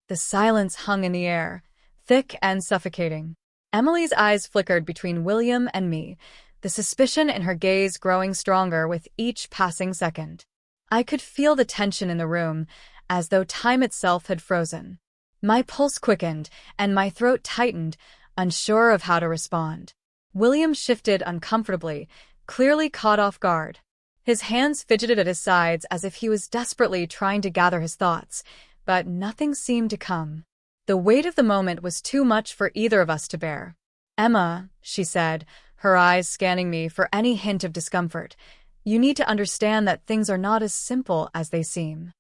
The silence hung in the air, thick and suffocating. Emily's eyes flickered between William and me, the suspicion in her gaze growing stronger with each passing second. I could feel the tension in the room, as though time itself had frozen. My pulse quickened, and my throat tightened, unsure of how to respond. William shifted uncomfortably, clearly caught off guard. His hands fidgeted at his sides as if he was desperately trying to gather his thoughts, but nothing seemed to come. The weight of the moment was too much for either of us to bear. "Emma," she said, her eyes scanning me for any hint of discomfort, "you need to understand that things are not as simple as they seem."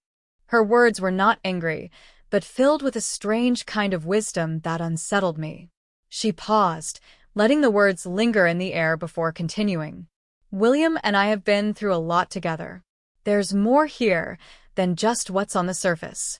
Her words were not angry, but filled with a strange kind of wisdom that unsettled me. She paused, letting the words linger in the air before continuing. "William and I have been through a lot together. There's more here than just what's on the surface."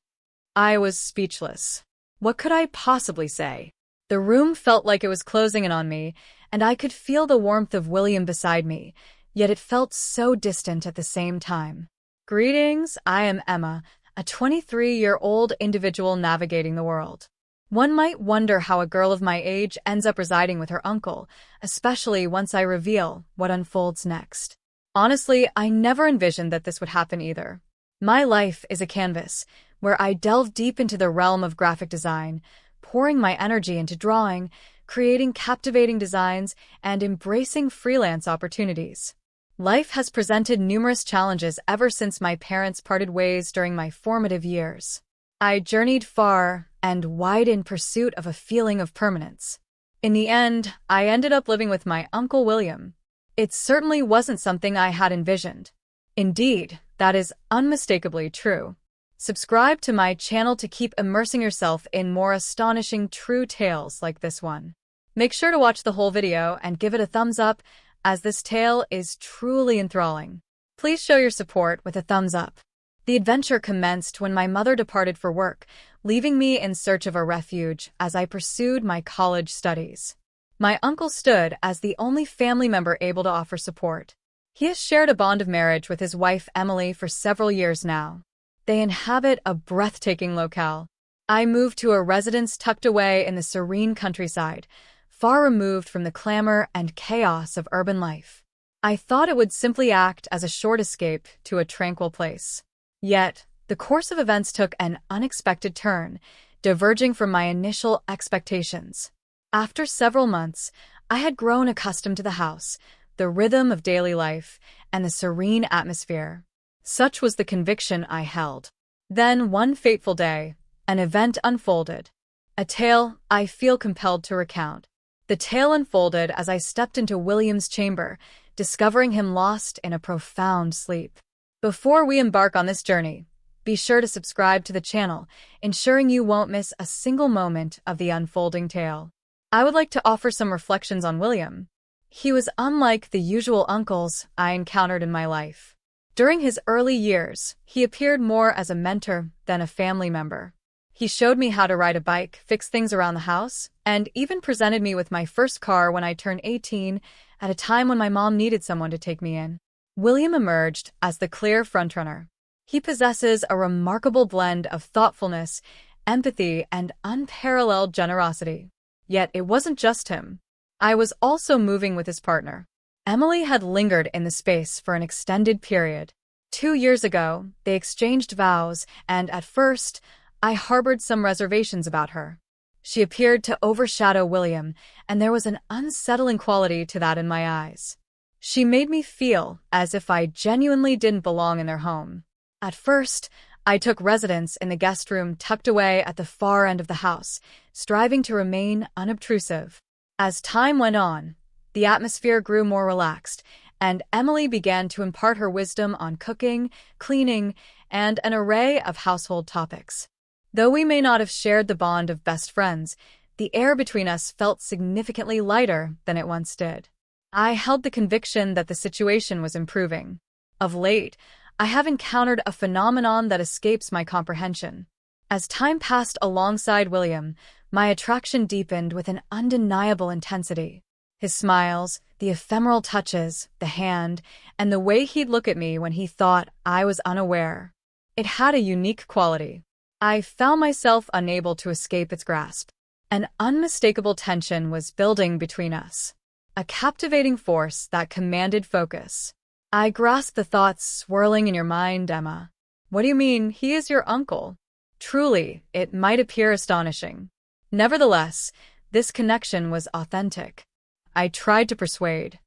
I was speechless. What could I possibly say? The room felt like it was closing in on me, and I could feel the warmth of William beside me, yet it felt so distant at the same time. "Greetings, I am Emma, a 23-year-old individual navigating the world." One might wonder how a girl of my age ends up residing with her uncle, especially once I reveal what unfolds next. Honestly, I never envisioned that this would happen either. My life is a canvas, where I delve deep into the realm of graphic design, pouring my energy into drawing, creating captivating designs, and embracing freelance opportunities. Life has presented numerous challenges ever since my parents parted ways during my formative years. I journeyed far and wide in pursuit of a feeling of permanence. In the end, I ended up living with my Uncle William. It certainly wasn't something I had envisioned. Indeed, that is unmistakably true. Subscribe to my channel to keep immersing yourself in more astonishing true tales like this one. Make sure to watch the whole video and give it a thumbs up, as this tale is truly enthralling. Please show your support with a thumbs up. The adventure commenced when my mother departed for work, leaving me in search of a refuge as I pursued my college studies. My uncle stood as the only family member able to offer support. He has shared a bond of marriage with his wife Emily for several years now. They inhabit a breathtaking locale. I moved to a residence tucked away in the serene countryside, far removed from the clamor and chaos of urban life. I thought it would simply act as a short escape to a tranquil place. Yet, the course of events took an unexpected turn, diverging from my initial expectations. After several months, I had grown accustomed to the house, the rhythm of daily life, and the serene atmosphere. Such was the conviction I held. Then, one fateful day, an event unfolded. A tale I feel compelled to recount. The tale unfolded as I stepped into William's chamber, discovering him lost in a profound sleep. Before we embark on this journey, be sure to subscribe to the channel, ensuring you won't miss a single moment of the unfolding tale. I would like to offer some reflections on William. He was unlike the usual uncles I encountered in my life. During his early years, he appeared more as a mentor than a family member. He showed me how to ride a bike, fix things around the house, and even presented me with my first car when I turned 18, at a time when my mom needed someone to take me in. William emerged as the clear frontrunner. He possesses a remarkable blend of thoughtfulness, empathy, and unparalleled generosity. Yet it wasn't just him. I was also moving with his partner. Emily had lingered in the space for an extended period. 2 years ago, they exchanged vows, and at first, I harbored some reservations about her. She appeared to overshadow William, and there was an unsettling quality to that in my eyes. She made me feel as if I genuinely didn't belong in their home. At first, I took residence in the guest room tucked away at the far end of the house, striving to remain unobtrusive. As time went on, the atmosphere grew more relaxed, and Emily began to impart her wisdom on cooking, cleaning, and an array of household topics. Though we may not have shared the bond of best friends, the air between us felt significantly lighter than it once did. I held the conviction that the situation was improving. Of late, I have encountered a phenomenon that escapes my comprehension. As time passed alongside William, my attraction deepened with an undeniable intensity. His smiles, the ephemeral touches, the hand, and the way he'd look at me when he thought I was unaware. It had a unique quality. I found myself unable to escape its grasp. An unmistakable tension was building between us, a captivating force that commanded focus. I grasped the thoughts swirling in your mind, Emma. What do you mean, he is your uncle? Truly, it might appear astonishing. Nevertheless, this connection was authentic. I tried to persuade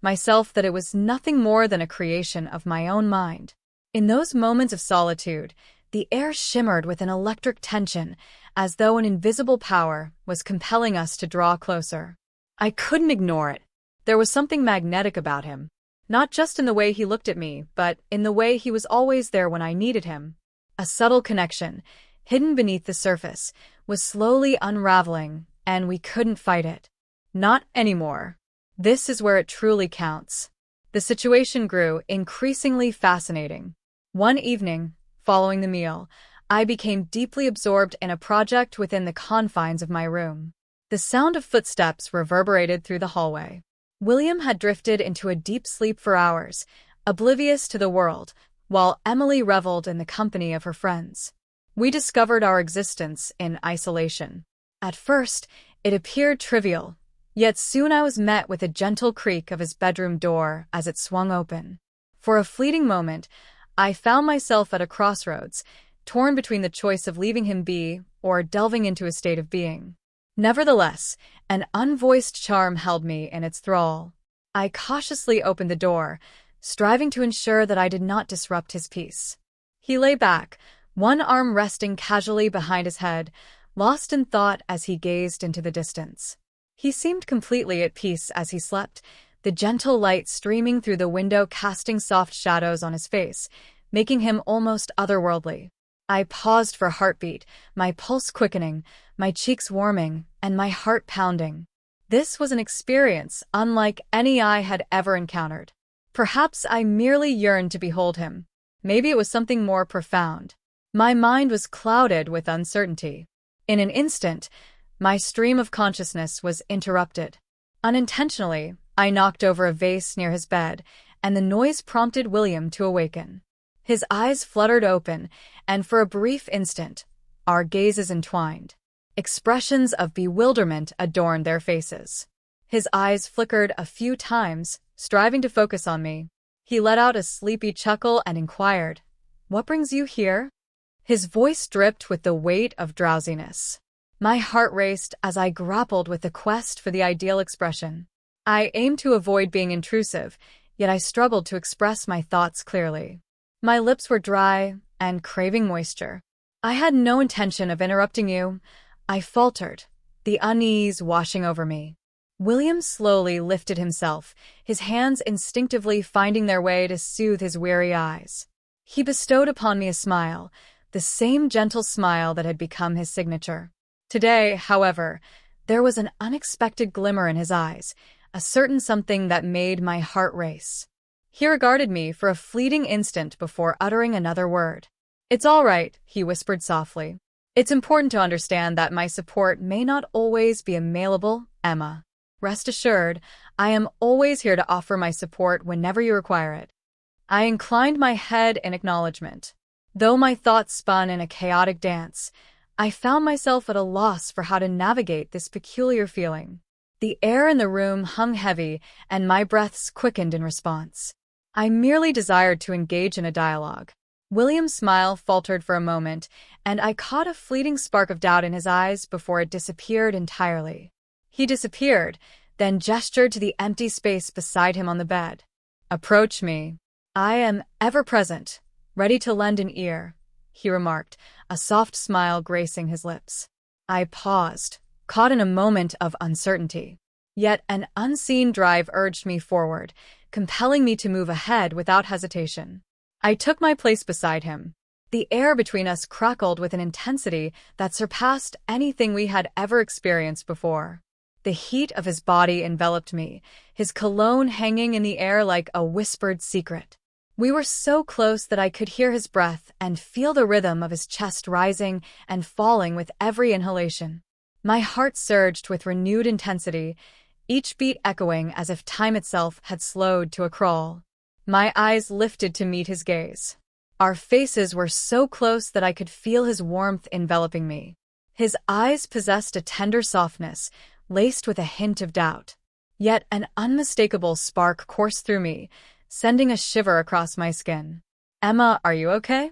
myself that it was nothing more than a creation of my own mind. In those moments of solitude, the air shimmered with an electric tension, as though an invisible power was compelling us to draw closer. I couldn't ignore it. There was something magnetic about him, not just in the way he looked at me, but in the way he was always there when I needed him. A subtle connection, hidden beneath the surface, was slowly unraveling, and we couldn't fight it. Not anymore. This is where it truly counts. The situation grew increasingly fascinating. One evening, following the meal, I became deeply absorbed in a project within the confines of my room. The sound of footsteps reverberated through the hallway. William had drifted into a deep sleep for hours, oblivious to the world, while Emily reveled in the company of her friends. We discovered our existence in isolation. At first, it appeared trivial, yet soon I was met with a gentle creak of his bedroom door as it swung open. For a fleeting moment, I found myself at a crossroads, torn between the choice of leaving him be or delving into a state of being. Nevertheless, an unvoiced charm held me in its thrall. I cautiously opened the door, striving to ensure that I did not disrupt his peace. He lay back, one arm resting casually behind his head, lost in thought as he gazed into the distance. He seemed completely at peace as he slept, the gentle light streaming through the window casting soft shadows on his face, making him almost otherworldly. I paused for heartbeat, my pulse quickening, my cheeks warming, and my heart pounding. This was an experience unlike any I had ever encountered. Perhaps I merely yearned to behold him. Maybe it was something more profound. My mind was clouded with uncertainty. In an instant, my stream of consciousness was interrupted. Unintentionally, I knocked over a vase near his bed, and the noise prompted William to awaken. His eyes fluttered open, and for a brief instant, our gazes entwined. Expressions of bewilderment adorned their faces. His eyes flickered a few times, striving to focus on me. He let out a sleepy chuckle and inquired, "What brings you here?" His voice dripped with the weight of drowsiness. My heart raced as I grappled with the quest for the ideal expression. I aimed to avoid being intrusive, yet I struggled to express my thoughts clearly. My lips were dry and craving moisture. "I had no intention of interrupting you," I faltered, the unease washing over me. William slowly lifted himself, his hands instinctively finding their way to soothe his weary eyes. He bestowed upon me a smile, the same gentle smile that had become his signature. Today, however, there was an unexpected glimmer in his eyes, a certain something that made my heart race. He regarded me for a fleeting instant before uttering another word. "It's all right," he whispered softly. "It's important to understand that my support may not always be available, Emma. Rest assured, I am always here to offer my support whenever you require it." I inclined my head in acknowledgement. Though my thoughts spun in a chaotic dance, I found myself at a loss for how to navigate this peculiar feeling. The air in the room hung heavy, and my breaths quickened in response. I merely desired to engage in a dialogue. William's smile faltered for a moment, and I caught a fleeting spark of doubt in his eyes before it disappeared entirely. He disappeared, then gestured to the empty space beside him on the bed. "Approach me. I am ever present, ready to lend an ear," he remarked, a soft smile gracing his lips. I paused, caught in a moment of uncertainty. Yet an unseen drive urged me forward, compelling me to move ahead without hesitation. I took my place beside him. The air between us crackled with an intensity that surpassed anything we had ever experienced before. The heat of his body enveloped me, his cologne hanging in the air like a whispered secret. We were so close that I could hear his breath and feel the rhythm of his chest rising and falling with every inhalation. My heart surged with renewed intensity, each beat echoing as if time itself had slowed to a crawl. My eyes lifted to meet his gaze. Our faces were so close that I could feel his warmth enveloping me. His eyes possessed a tender softness, laced with a hint of doubt. Yet an unmistakable spark coursed through me, sending a shiver across my skin. "Emma, are you okay?"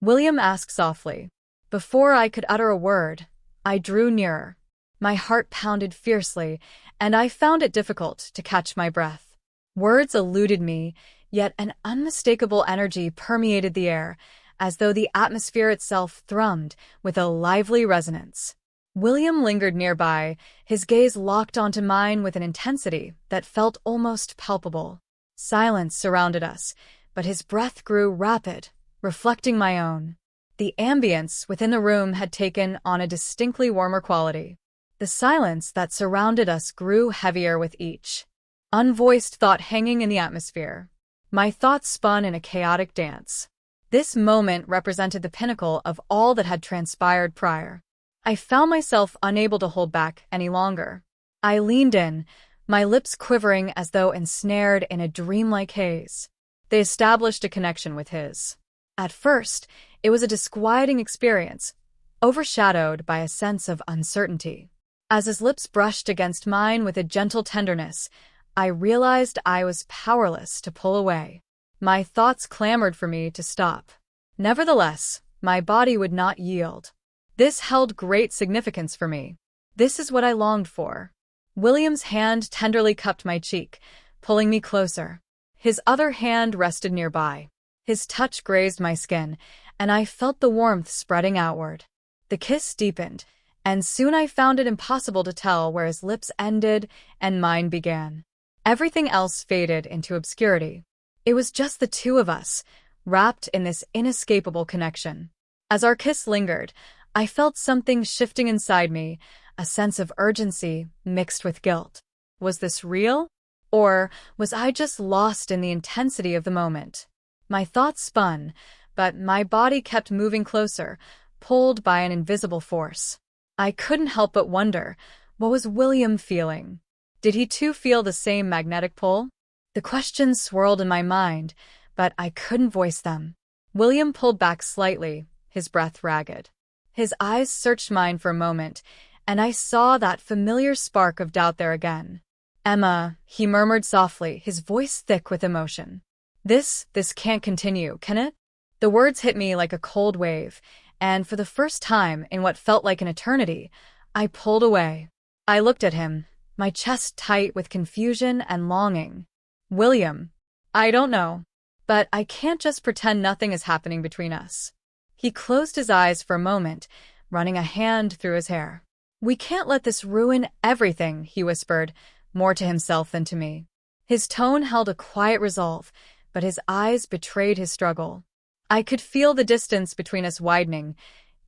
William asked softly. Before I could utter a word, I drew nearer. My heart pounded fiercely, and I found it difficult to catch my breath. Words eluded me, yet an unmistakable energy permeated the air, as though the atmosphere itself thrummed with a lively resonance. William lingered nearby, his gaze locked onto mine with an intensity that felt almost palpable. Silence surrounded us, but his breath grew rapid, reflecting my own. The ambience within the room had taken on a distinctly warmer quality. The silence that surrounded us grew heavier with each unvoiced thought hanging in the atmosphere. My thoughts spun in a chaotic dance. This moment represented the pinnacle of all that had transpired prior. I found myself unable to hold back any longer. I leaned in, my lips quivering as though ensnared in a dreamlike haze. They established a connection with his. At first, it was a disquieting experience, overshadowed by a sense of uncertainty. As his lips brushed against mine with a gentle tenderness, I realized I was powerless to pull away. My thoughts clamored for me to stop. Nevertheless, my body would not yield. This held great significance for me. This is what I longed for. William's hand tenderly cupped my cheek, pulling me closer. His other hand rested nearby. His touch grazed my skin, and I felt the warmth spreading outward. The kiss deepened, and soon I found it impossible to tell where his lips ended and mine began. Everything else faded into obscurity. It was just the two of us, wrapped in this inescapable connection. As our kiss lingered, I felt something shifting inside me, a sense of urgency mixed with guilt. Was this real? Or was I just lost in the intensity of the moment? My thoughts spun, but my body kept moving closer, pulled by an invisible force. I couldn't help but wonder, what was William feeling? Did he too feel the same magnetic pull? The questions swirled in my mind, but I couldn't voice them. William pulled back slightly, his breath ragged. His eyes searched mine for a moment, and I saw that familiar spark of doubt there again. "Emma," he murmured softly, his voice thick with emotion. This can't continue, can it?" The words hit me like a cold wave, and for the first time in what felt like an eternity, I pulled away. I looked at him, my chest tight with confusion and longing. "William, I don't know, but I can't just pretend nothing is happening between us." He closed his eyes for a moment, running a hand through his hair. "We can't let this ruin everything," he whispered, more to himself than to me. His tone held a quiet resolve, but his eyes betrayed his struggle. I could feel the distance between us widening,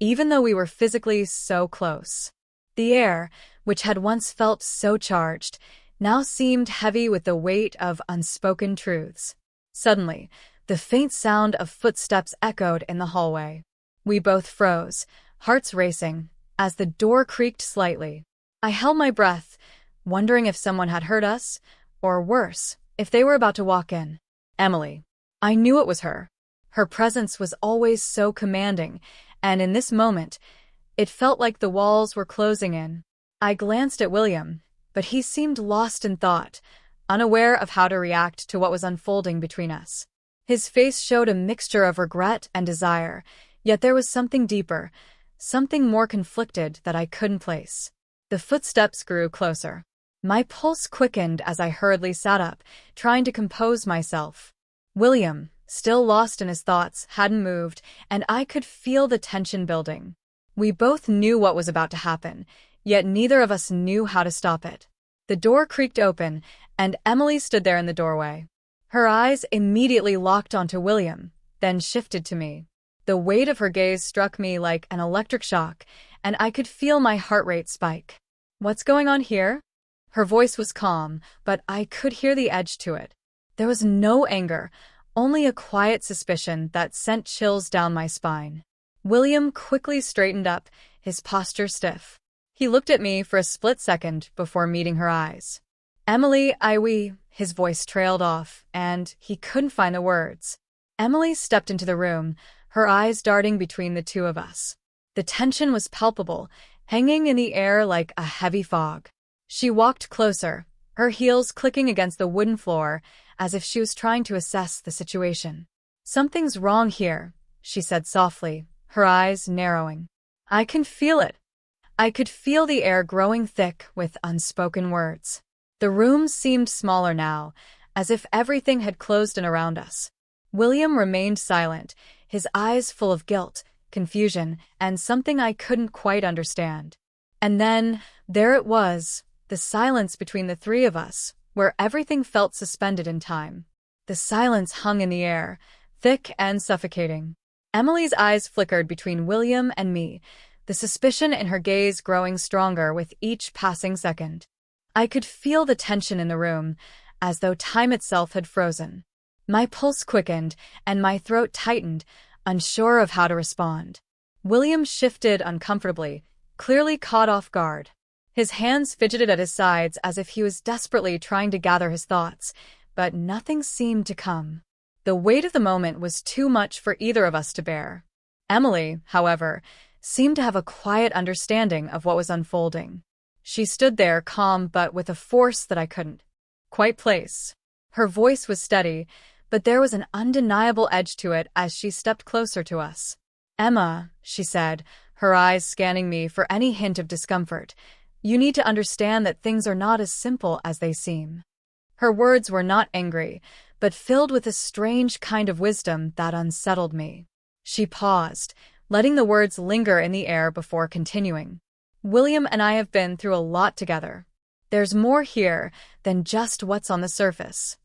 even though we were physically so close. The air, which had once felt so charged, now seemed heavy with the weight of unspoken truths. Suddenly, the faint sound of footsteps echoed in the hallway. We both froze, hearts racing, as the door creaked slightly. I held my breath, wondering if someone had heard us, or worse, if they were about to walk in. Emily. I knew it was her. Her presence was always so commanding, and in this moment, it felt like the walls were closing in. I glanced at William, but he seemed lost in thought, unaware of how to react to what was unfolding between us. His face showed a mixture of regret and desire, yet there was something deeper, something more conflicted that I couldn't place. The footsteps grew closer. My pulse quickened as I hurriedly sat up, trying to compose myself. William, still lost in his thoughts, hadn't moved, and I could feel the tension building. We both knew what was about to happen, yet neither of us knew how to stop it. The door creaked open, and Emily stood there in the doorway. Her eyes immediately locked onto William, then shifted to me. The weight of her gaze struck me like an electric shock, and I could feel my heart rate spike. "What's going on here?" Her voice was calm, but I could hear the edge to it. There was no anger, only a quiet suspicion that sent chills down my spine. William quickly straightened up, his posture stiff. He looked at me for a split second before meeting her eyes. "Emily, his voice trailed off, and he couldn't find the words. Emily stepped into the room, her eyes darting between the two of us. The tension was palpable, hanging in the air like a heavy fog. She walked closer, her heels clicking against the wooden floor, as if she was trying to assess the situation. "Something's wrong here," she said softly, her eyes narrowing. "I can feel it." I could feel the air growing thick with unspoken words. The room seemed smaller now, as if everything had closed in around us. William remained silent, his eyes full of guilt, confusion, and something I couldn't quite understand. And then, there it was, the silence between the three of us, where everything felt suspended in time. The silence hung in the air, thick and suffocating. Emily's eyes flickered between William and me, the suspicion in her gaze growing stronger with each passing second. I could feel the tension in the room, as though time itself had frozen. My pulse quickened, and my throat tightened, unsure of how to respond. William shifted uncomfortably, clearly caught off guard. His hands fidgeted at his sides as if he was desperately trying to gather his thoughts, but nothing seemed to come. The weight of the moment was too much for either of us to bear. Emily, however, seemed to have a quiet understanding of what was unfolding. She stood there calm but with a force that I couldn't quite place. Her voice was steady, but there was an undeniable edge to it as she stepped closer to us. "Emma," she said, her eyes scanning me for any hint of discomfort, "you need to understand that things are not as simple as they seem." Her words were not angry, but filled with a strange kind of wisdom that unsettled me. She paused, letting the words linger in the air before continuing. "William and I have been through a lot together. There's more here than just what's on the surface."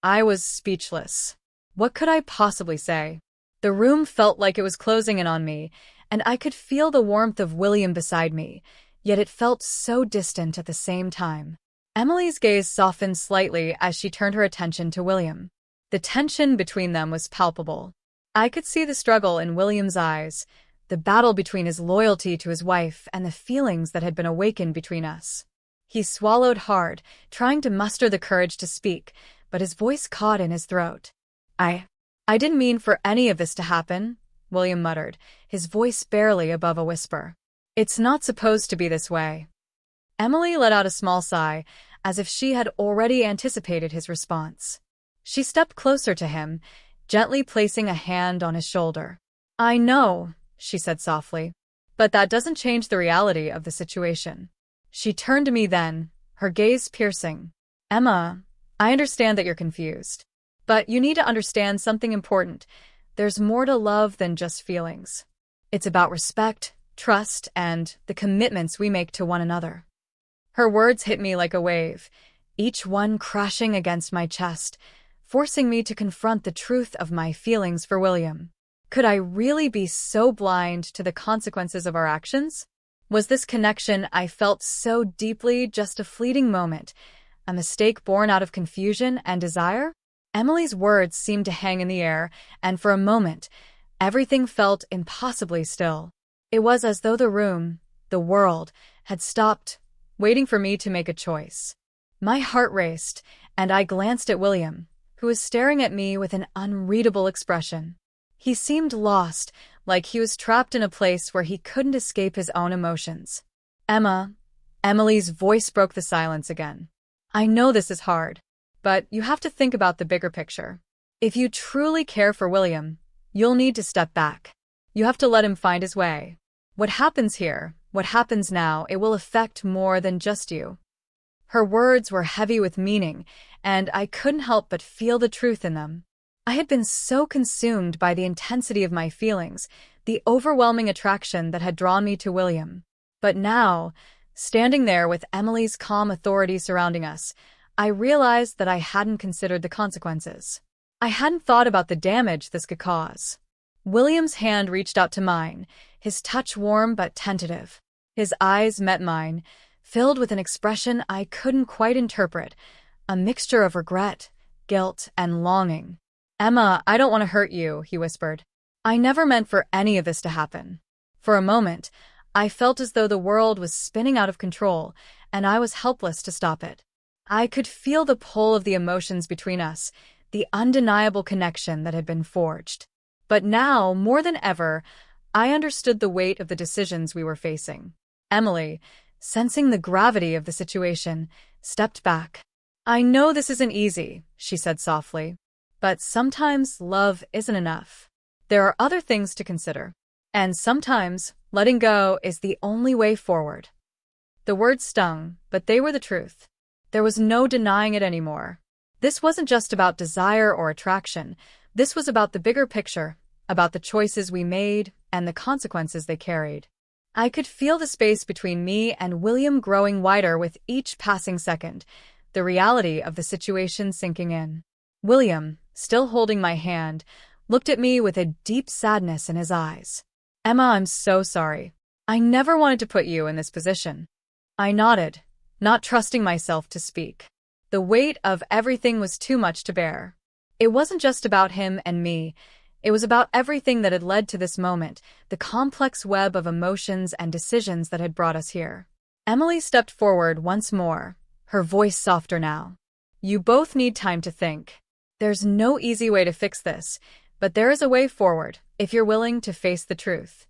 I was speechless. What could I possibly say? The room felt like it was closing in on me, and I could feel the warmth of William beside me, yet it felt so distant at the same time. Emily's gaze softened slightly as she turned her attention to William. The tension between them was palpable. I could see the struggle in William's eyes, the battle between his loyalty to his wife and the feelings that had been awakened between us. He swallowed hard, trying to muster the courage to speak, but his voice caught in his throat. I didn't mean for any of this to happen," William muttered, his voice barely above a whisper. "It's not supposed to be this way." Emily let out a small sigh, as if she had already anticipated his response. She stepped closer to him, gently placing a hand on his shoulder. "I know," she said softly, "but that doesn't change the reality of the situation." She turned to me then, her gaze piercing. "Emma, I understand that you're confused. But you need to understand something important. There's more to love than just feelings. It's about respect, trust, and the commitments we make to one another." Her words hit me like a wave, each one crashing against my chest, forcing me to confront the truth of my feelings for William. Could I really be so blind to the consequences of our actions? Was this connection I felt so deeply just a fleeting moment, a mistake born out of confusion and desire? Emily's words seemed to hang in the air, and for a moment, everything felt impossibly still. It was as though the room, the world, had stopped, waiting for me to make a choice. My heart raced, and I glanced at William, who was staring at me with an unreadable expression. He seemed lost, like he was trapped in a place where he couldn't escape his own emotions. "Emma," Emily's voice broke the silence again. "I know this is hard, but you have to think about the bigger picture. If you truly care for William, you'll need to step back. You have to let him find his way. What happens here, what happens now, it will affect more than just you." Her words were heavy with meaning, and I couldn't help but feel the truth in them. I had been so consumed by the intensity of my feelings, the overwhelming attraction that had drawn me to William. But now, standing there with Emily's calm authority surrounding us, I realized that I hadn't considered the consequences. I hadn't thought about the damage this could cause. William's hand reached out to mine, his touch warm but tentative. His eyes met mine, filled with an expression I couldn't quite interpret, a mixture of regret, guilt, and longing. "Emma, I don't want to hurt you," he whispered. "I never meant for any of this to happen." For a moment, I felt as though the world was spinning out of control, and I was helpless to stop it. I could feel the pull of the emotions between us, the undeniable connection that had been forged. But now, more than ever, I understood the weight of the decisions we were facing. Emily, sensing the gravity of the situation, stepped back. "I know this isn't easy," she said softly, "but sometimes love isn't enough. There are other things to consider. And sometimes letting go is the only way forward." The words stung, but they were the truth. There was no denying it anymore. This wasn't just about desire or attraction. This was about the bigger picture, about the choices we made and the consequences they carried. I could feel the space between me and William growing wider with each passing second, the reality of the situation sinking in. William, still holding my hand, looked at me with a deep sadness in his eyes. "Emma, I'm so sorry. I never wanted to put you in this position." I nodded, not trusting myself to speak. The weight of everything was too much to bear. It wasn't just about him and me. It was about everything that had led to this moment, the complex web of emotions and decisions that had brought us here. Emily stepped forward once more, her voice softer now. "You both need time to think. There's no easy way to fix this, but there is a way forward, if you're willing to face the truth."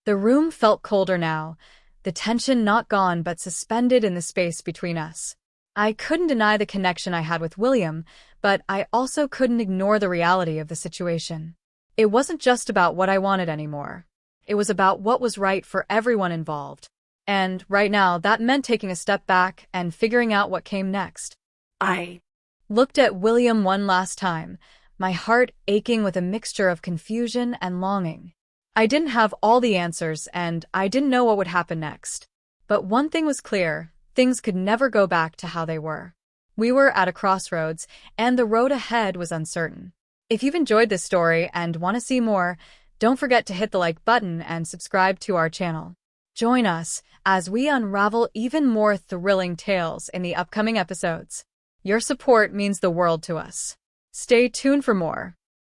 The room felt colder now, the tension not gone but suspended in the space between us. I couldn't deny the connection I had with William, but I also couldn't ignore the reality of the situation. It wasn't just about what I wanted anymore. It was about what was right for everyone involved. And right now, that meant taking a step back and figuring out what came next. I looked at William one last time, my heart aching with a mixture of confusion and longing. I didn't have all the answers, and I didn't know what would happen next. But one thing was clear: things could never go back to how they were. We were at a crossroads, and the road ahead was uncertain. If you've enjoyed this story and want to see more, don't forget to hit the like button and subscribe to our channel. Join us as we unravel even more thrilling tales in the upcoming episodes. Your support means the world to us. Stay tuned for more.